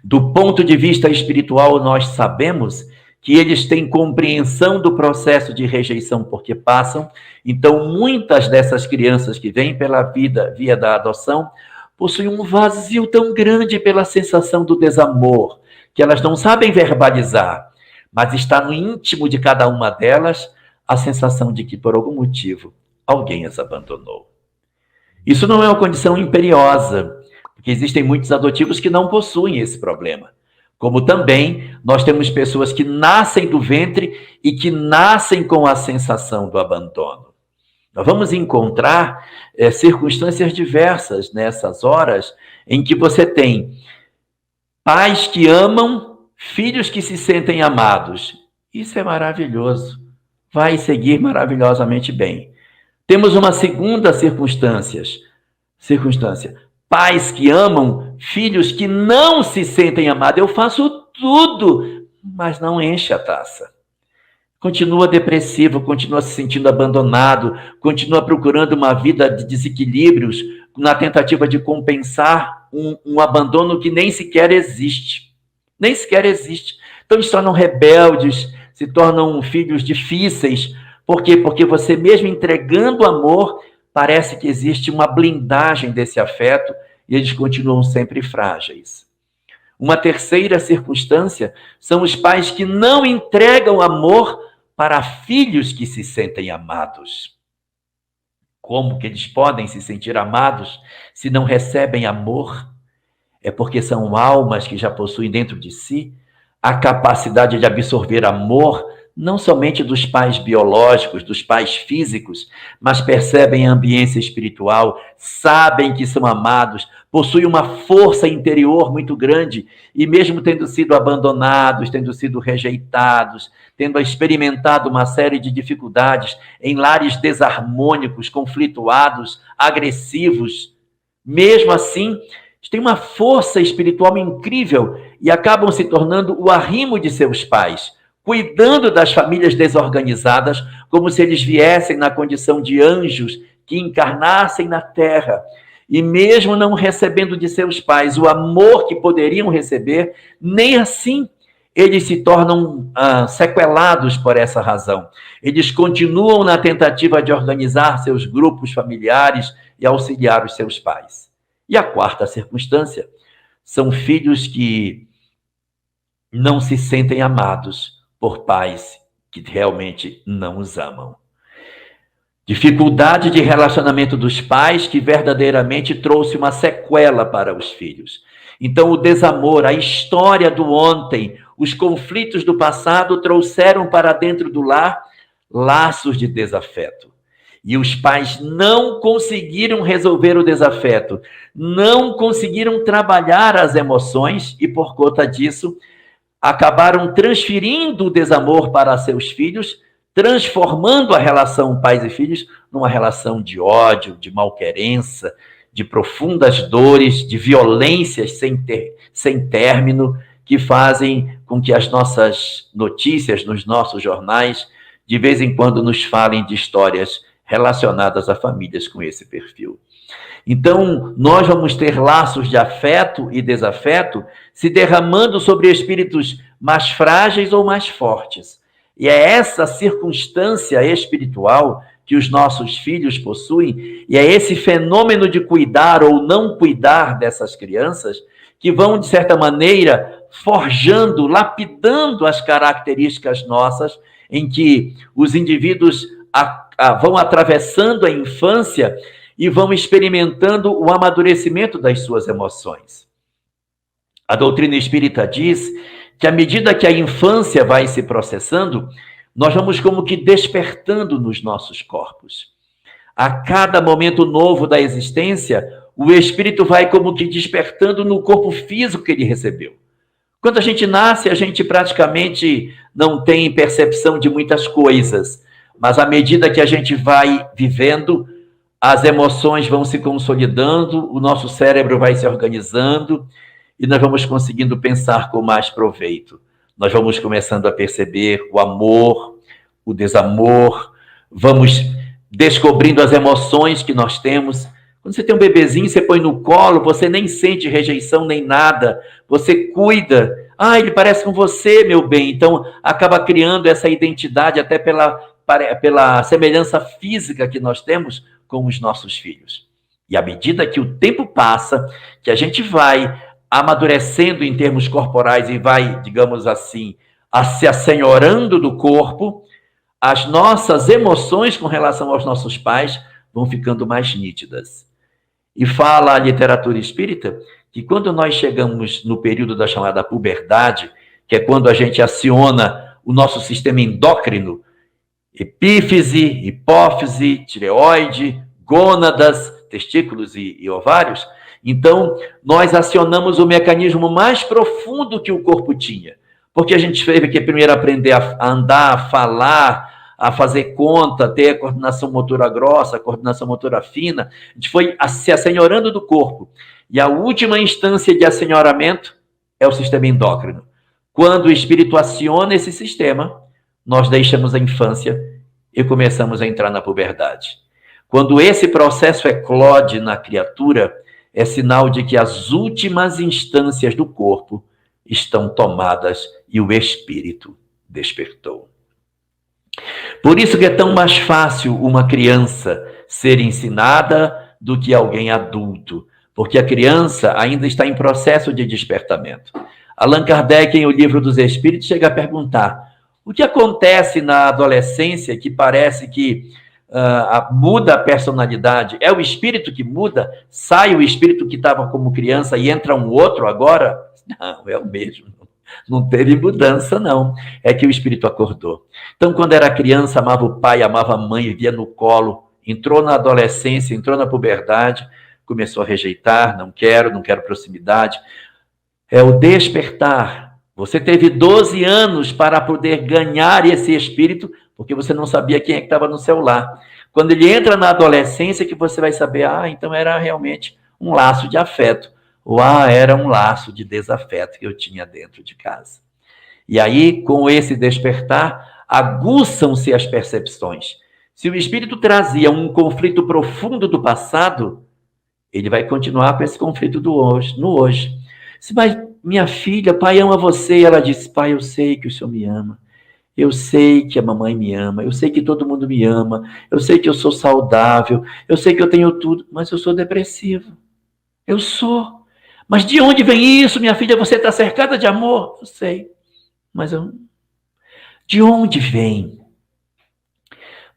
do ponto de vista espiritual, nós sabemos que eles têm compreensão do processo de rejeição porque passam. Então, muitas dessas crianças que vêm pela vida via da adoção possuem um vazio tão grande pela sensação do desamor, que elas não sabem verbalizar, mas está no íntimo de cada uma delas a sensação de que, por algum motivo, alguém as abandonou. Isso não é uma condição imperiosa, porque existem muitos adotivos que não possuem esse problema. Como também nós temos pessoas que nascem do ventre e que nascem com a sensação do abandono. Nós vamos encontrar circunstâncias diversas nessas horas em que você tem pais que amam, filhos que se sentem amados. Isso é maravilhoso. Vai seguir maravilhosamente bem. Temos uma segunda circunstância. Pais que amam, filhos que não se sentem amados. Eu faço tudo, mas não enche a taça. Continua depressivo, continua se sentindo abandonado, continua procurando uma vida de desequilíbrios na tentativa de compensar um abandono que nem sequer existe. Nem sequer existe. Então, eles se tornam rebeldes, se tornam filhos difíceis. Por quê? Porque você mesmo entregando amor, parece que existe uma blindagem desse afeto e eles continuam sempre frágeis. Uma terceira circunstância são os pais que não entregam amor para filhos que se sentem amados. Como que eles podem se sentir amados se não recebem amor? É porque são almas que já possuem dentro de si a capacidade de absorver amor, não somente dos pais biológicos, dos pais físicos, mas percebem a ambiência espiritual, sabem que são amados, possuem uma força interior muito grande e mesmo tendo sido abandonados, tendo sido rejeitados, tendo experimentado uma série de dificuldades em lares desarmônicos, conflituados, agressivos, mesmo assim, têm uma força espiritual incrível e acabam se tornando o arrimo de seus pais, cuidando das famílias desorganizadas, como se eles viessem na condição de anjos que encarnassem na terra. E mesmo não recebendo de seus pais o amor que poderiam receber, nem assim eles se tornam sequelados por essa razão. Eles continuam na tentativa de organizar seus grupos familiares e auxiliar os seus pais. E a quarta circunstância são filhos que não se sentem amados por pais que realmente não os amam. Dificuldade de relacionamento dos pais que verdadeiramente trouxe uma sequela para os filhos. Então, o desamor, a história do ontem, os conflitos do passado trouxeram para dentro do lar laços de desafeto. E os pais não conseguiram resolver o desafeto, não conseguiram trabalhar as emoções e, por conta disso, acabaram transferindo o desamor para seus filhos, transformando a relação pais e filhos numa relação de ódio, de malquerença, de profundas dores, de violências sem término, que fazem com que as nossas notícias nos nossos jornais, de vez em quando, nos falem de histórias relacionadas a famílias com esse perfil. Então, nós vamos ter laços de afeto e desafeto se derramando sobre espíritos mais frágeis ou mais fortes. E é essa circunstância espiritual que os nossos filhos possuem, e é esse fenômeno de cuidar ou não cuidar dessas crianças que vão, de certa maneira, forjando, lapidando as características nossas, em que os indivíduos vão atravessando a infância e vão experimentando o amadurecimento das suas emoções. A doutrina espírita diz que à medida que a infância vai se processando, nós vamos como que despertando nos nossos corpos. A cada momento novo da existência, o espírito vai como que despertando no corpo físico que ele recebeu. Quando a gente nasce, a gente praticamente não tem percepção de muitas coisas, mas à medida que a gente vai vivendo, as emoções vão se consolidando, o nosso cérebro vai se organizando e nós vamos conseguindo pensar com mais proveito. Nós vamos começando a perceber o amor, o desamor, vamos descobrindo as emoções que nós temos. Quando você tem um bebezinho, você põe no colo, você nem sente rejeição nem nada, você cuida. Ah, ele parece com você, meu bem. Então, acaba criando essa identidade até pela semelhança física que nós temos com os nossos filhos. E à medida que o tempo passa, que a gente vai amadurecendo em termos corporais e vai, digamos assim, se assenhorando do corpo, as nossas emoções com relação aos nossos pais vão ficando mais nítidas. E fala a literatura espírita que quando nós chegamos no período da chamada puberdade, que é quando a gente aciona o nosso sistema endócrino, epífise, hipófise, tireoide, gônadas, testículos e ovários, então nós acionamos o mecanismo mais profundo que o corpo tinha. Porque a gente teve que primeiro aprender a andar, a falar, a fazer conta, ter a coordenação motora grossa, a coordenação motora fina. A gente foi se assenhorando do corpo. E a última instância de assenhoramento é o sistema endócrino. Quando o espírito aciona esse sistema, nós deixamos a infância e começamos a entrar na puberdade. Quando esse processo eclode na criatura, é sinal de que as últimas instâncias do corpo estão tomadas e o espírito despertou. Por isso que é tão mais fácil uma criança ser ensinada do que alguém adulto, porque a criança ainda está em processo de despertamento. Allan Kardec, em O Livro dos Espíritos, chega a perguntar: o que acontece na adolescência que parece que muda a personalidade? É o espírito que muda? Sai o espírito que estava como criança e entra um outro agora? Não, é o mesmo. Não teve mudança, não. É que o espírito acordou. Então, quando era criança, amava o pai, amava a mãe, vivia no colo. Entrou na adolescência, entrou na puberdade, começou a rejeitar, não quero proximidade. É o despertar. Você teve 12 anos para poder ganhar esse espírito, porque você não sabia quem é que estava no seu lar. Quando ele entra na adolescência, que você vai saber, então era realmente um laço de afeto. Ou era um laço de desafeto que eu tinha dentro de casa. E aí, com esse despertar, aguçam-se as percepções. Se o espírito trazia um conflito profundo do passado, ele vai continuar com esse conflito do hoje, no hoje. Mas minha filha, pai ama você. E ela disse: pai, eu sei que o senhor me ama. Eu sei que a mamãe me ama. Eu sei que todo mundo me ama. Eu sei que eu sou saudável. Eu sei que eu tenho tudo. Mas eu sou depressivo. Eu sou. Mas de onde vem isso, minha filha? Você está cercada de amor? Eu sei. Mas de onde vem?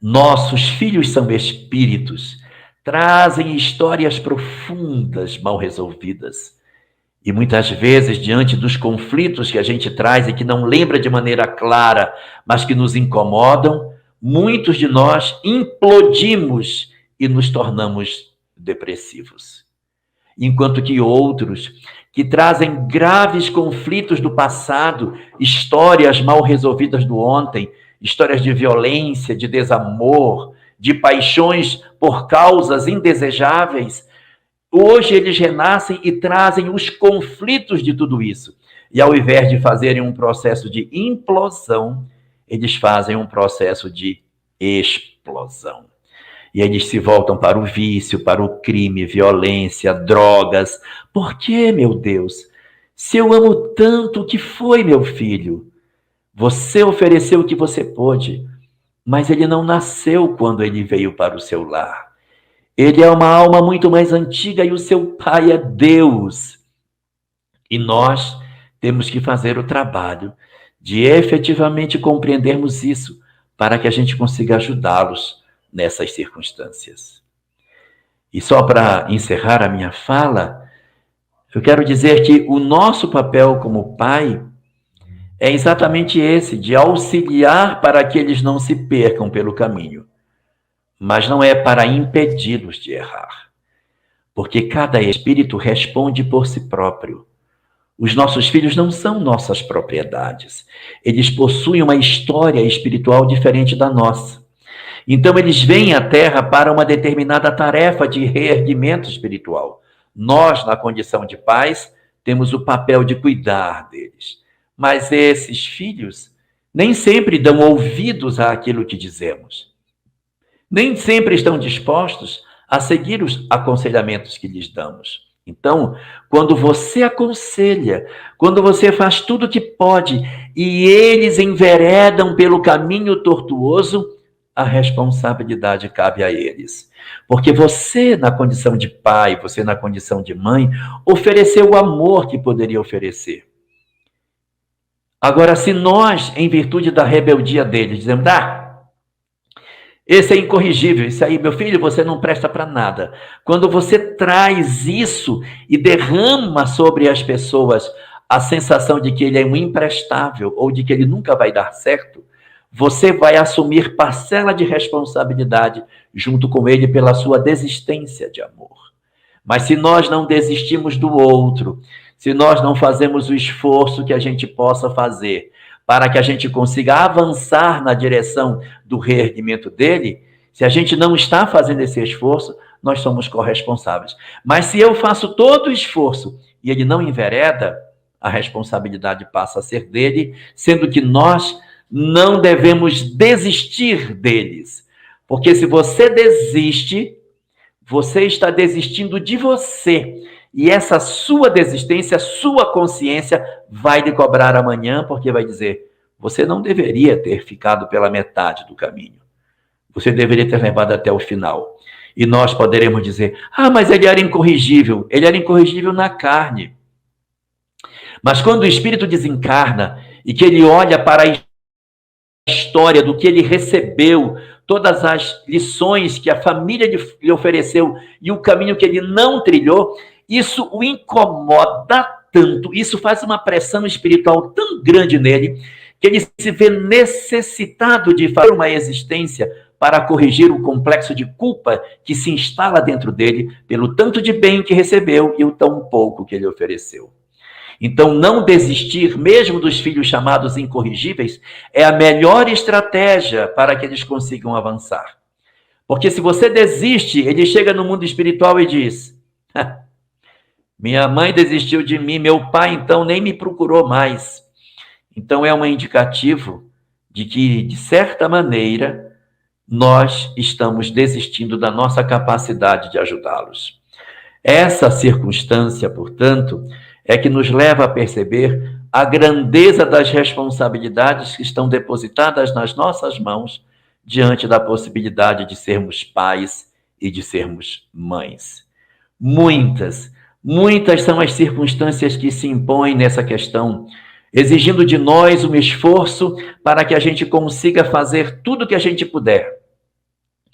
Nossos filhos são espíritos. Trazem histórias profundas, mal resolvidas. E muitas vezes, diante dos conflitos que a gente traz e que não lembra de maneira clara, mas que nos incomodam, muitos de nós implodimos e nos tornamos depressivos. Enquanto que outros, que trazem graves conflitos do passado, histórias mal resolvidas do ontem, histórias de violência, de desamor, de paixões por causas indesejáveis, hoje eles renascem e trazem os conflitos de tudo isso. E ao invés de fazerem um processo de implosão, eles fazem um processo de explosão. E eles se voltam para o vício, para o crime, violência, drogas. Por quê, meu Deus? Se eu amo tanto, o que foi, meu filho? Você ofereceu o que você pôde, mas ele não nasceu quando ele veio para o seu lar. Ele é uma alma muito mais antiga e o seu pai é Deus. E nós temos que fazer o trabalho de efetivamente compreendermos isso para que a gente consiga ajudá-los nessas circunstâncias. E só para encerrar a minha fala, eu quero dizer que o nosso papel como pai é exatamente esse, de auxiliar para que eles não se percam pelo caminho. Mas não é para impedi-los de errar. Porque cada espírito responde por si próprio. Os nossos filhos não são nossas propriedades. Eles possuem uma história espiritual diferente da nossa. Então, eles vêm à Terra para uma determinada tarefa de reerguimento espiritual. Nós, na condição de pais, temos o papel de cuidar deles. Mas esses filhos nem sempre dão ouvidos àquilo que dizemos. Nem sempre estão dispostos a seguir os aconselhamentos que lhes damos. Então, quando você aconselha, quando você faz tudo o que pode e eles enveredam pelo caminho tortuoso, a responsabilidade cabe a eles. Porque você, na condição de pai, você, na condição de mãe, ofereceu o amor que poderia oferecer. Agora, se nós, em virtude da rebeldia deles, dizemos: esse é incorrigível, isso aí, meu filho, você não presta para nada. Quando você traz isso e derrama sobre as pessoas a sensação de que ele é um imprestável ou de que ele nunca vai dar certo, você vai assumir parcela de responsabilidade junto com ele pela sua desistência de amor. Mas se nós não desistimos do outro, se nós não fazemos o esforço que a gente possa fazer para que a gente consiga avançar na direção do reerguimento dele, se a gente não está fazendo esse esforço, nós somos corresponsáveis. Mas se eu faço todo o esforço e ele não envereda, a responsabilidade passa a ser dele, sendo que nós não devemos desistir deles. Porque se você desiste, você está desistindo de você. E essa sua desistência, sua consciência vai lhe cobrar amanhã, porque vai dizer, você não deveria ter ficado pela metade do caminho. Você deveria ter levado até o final. E nós poderemos dizer, mas ele era incorrigível. Ele era incorrigível na carne. Mas quando o Espírito desencarna e que ele olha para a história do que ele recebeu, todas as lições que a família lhe ofereceu e o caminho que ele não trilhou, isso o incomoda tanto, isso faz uma pressão espiritual tão grande nele, que ele se vê necessitado de fazer uma existência para corrigir o complexo de culpa que se instala dentro dele pelo tanto de bem que recebeu e o tão pouco que ele ofereceu. Então, não desistir, mesmo dos filhos chamados incorrigíveis, é a melhor estratégia para que eles consigam avançar. Porque se você desiste, ele chega no mundo espiritual e diz, minha mãe desistiu de mim, meu pai então nem me procurou mais. Então, é um indicativo de que, de certa maneira, nós estamos desistindo da nossa capacidade de ajudá-los. Essa circunstância, portanto, é que nos leva a perceber a grandeza das responsabilidades que estão depositadas nas nossas mãos diante da possibilidade de sermos pais e de sermos mães. Muitas são as circunstâncias que se impõem nessa questão, exigindo de nós um esforço para que a gente consiga fazer tudo o que a gente puder.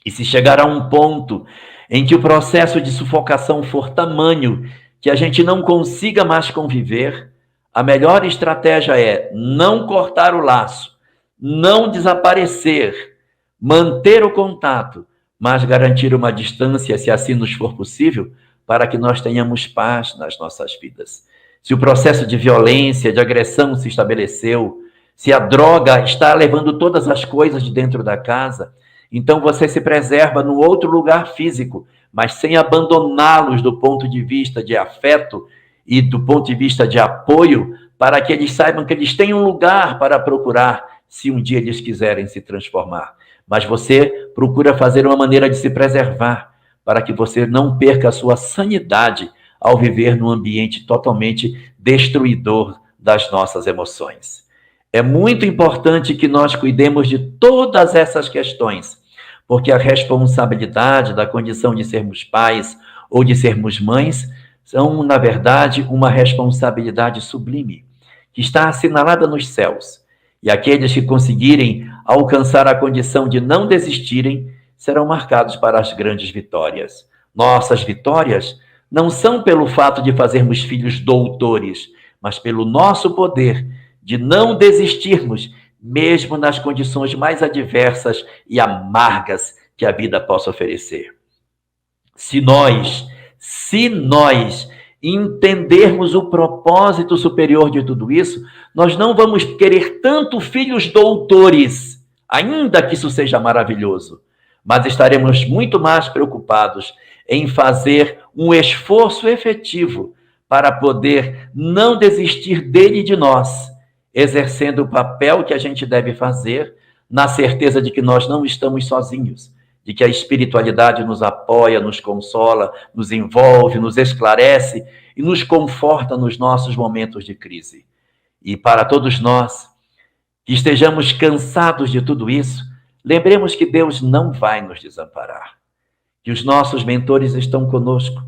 E se chegar a um ponto em que o processo de sufocação for tamanho que a gente não consiga mais conviver, a melhor estratégia é não cortar o laço, não desaparecer, manter o contato, mas garantir uma distância, se assim nos for possível, para que nós tenhamos paz nas nossas vidas. Se o processo de violência, de agressão se estabeleceu, se a droga está levando todas as coisas de dentro da casa, então você se preserva no outro lugar físico, mas sem abandoná-los do ponto de vista de afeto e do ponto de vista de apoio, para que eles saibam que eles têm um lugar para procurar, se um dia eles quiserem se transformar. Mas você procura fazer uma maneira de se preservar, para que você não perca a sua sanidade ao viver num ambiente totalmente destruidor das nossas emoções. É muito importante que nós cuidemos de todas essas questões, porque a responsabilidade da condição de sermos pais ou de sermos mães são, na verdade, uma responsabilidade sublime, que está assinalada nos céus. E aqueles que conseguirem alcançar a condição de não desistirem serão marcados para as grandes vitórias. Nossas vitórias não são pelo fato de fazermos filhos doutores, mas pelo nosso poder de não desistirmos, mesmo nas condições mais adversas e amargas que a vida possa oferecer. Se nós entendermos o propósito superior de tudo isso, nós não vamos querer tanto filhos doutores, ainda que isso seja maravilhoso, mas estaremos muito mais preocupados em fazer um esforço efetivo para poder não desistir dele e de nós, exercendo o papel que a gente deve fazer, na certeza de que nós não estamos sozinhos, de que a espiritualidade nos apoia, nos consola, nos envolve, nos esclarece e nos conforta nos nossos momentos de crise. E para todos nós que estejamos cansados de tudo isso, lembremos que Deus não vai nos desamparar, que os nossos mentores estão conosco,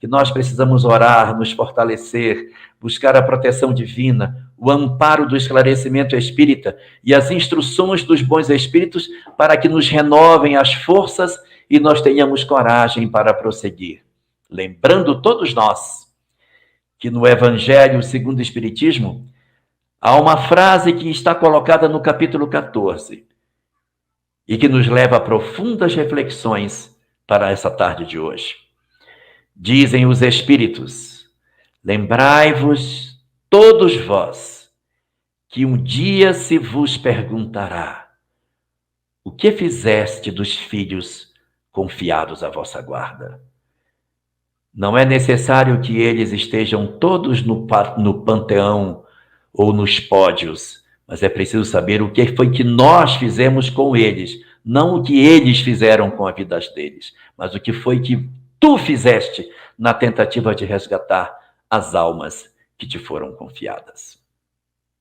que nós precisamos orar, nos fortalecer, buscar a proteção divina, o amparo do esclarecimento espírita e as instruções dos bons espíritos para que nos renovem as forças e nós tenhamos coragem para prosseguir. Lembrando todos nós que no Evangelho segundo o Espiritismo há uma frase que está colocada no capítulo 14 e que nos leva a profundas reflexões para essa tarde de hoje. Dizem os Espíritos: lembrai-vos, todos vós, que um dia se vos perguntará: o que fizeste dos filhos confiados à vossa guarda. Não é necessário que eles estejam todos no panteão ou nos pódios, mas é preciso saber o que foi que nós fizemos com eles, não o que eles fizeram com a vida deles, mas o que foi que tu fizeste na tentativa de resgatar as almas que te foram confiadas.